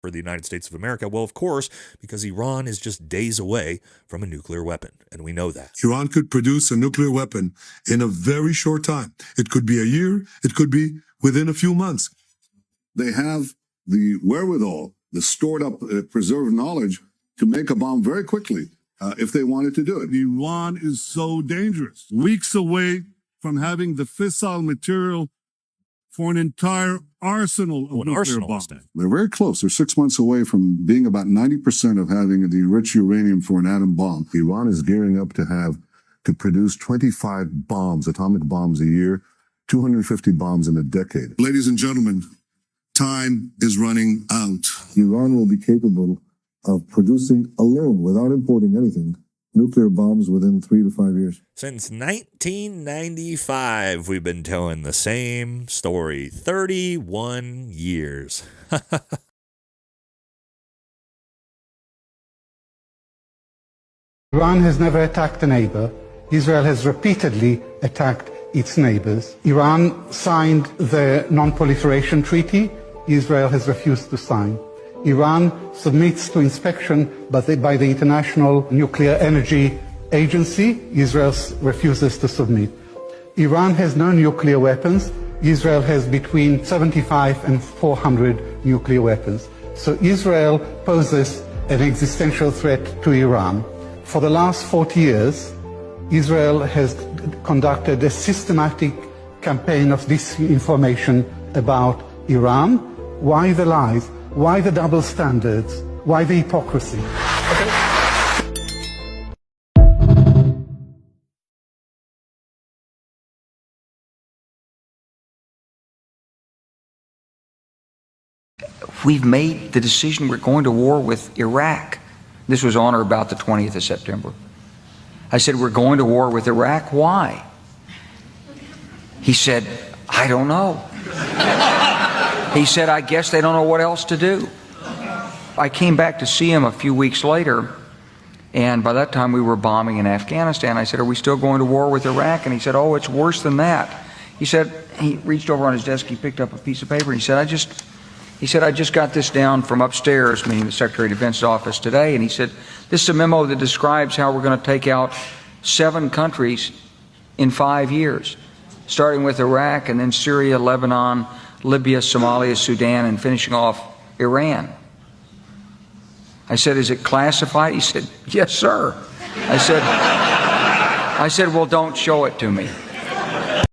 for the United States of America? Well, of course, because Iran is just days away from a nuclear weapon, and we know that. Iran could produce a nuclear weapon in a very short time. It could be a year. It could be within a few months. They have the wherewithal, the stored up, preserved knowledge to make a bomb very quickly if they wanted to do it. Iran is so dangerous. Weeks away from having the fissile material for an entire arsenal of nuclear bombs. They're very close. They're 6 months away from being about 90% of having the enriched uranium for an atom bomb. Iran is gearing up to produce 25 bombs, atomic bombs a year, 250 bombs in a decade. Ladies and gentlemen, time is running out. Iran will be capable of producing alone, without importing anything, nuclear bombs within 3 to 5 years. Since 1995, we've been telling the same story. 31 years. Iran has never attacked a neighbor. Israel has repeatedly attacked its neighbors. Iran signed the Non-Proliferation Treaty. Israel has refused to sign. Iran submits to inspection by the International Nuclear Energy Agency. Israel refuses to submit. Iran has no nuclear weapons. Israel has between 75 and 400 nuclear weapons. So Israel poses an existential threat to Iran. For the last 40 years, Israel has conducted a systematic campaign of disinformation about Iran. Why the lies? Why the double standards? Why the hypocrisy? We've made the decision we're going to war with Iraq. This was on or about the 20th of September. I said, we're going to war with Iraq. Why? He said, I don't know. He said, I guess they don't know what else to do. I came back to see him a few weeks later, and by that time we were bombing in Afghanistan. I said, are we still going to war with Iraq? And he said, oh, it's worse than that. He said, he reached over on his desk, he picked up a piece of paper, and he said, I just got this down from upstairs, meaning the Secretary of Defense's office today, and he said, this is a memo that describes how we're going to take out 7 countries in 5 years, starting with Iraq and then Syria, Lebanon, Libya, Somalia, Sudan, and finishing off Iran. I said, is it classified? He said, yes, sir. I said, well, don't show it to me.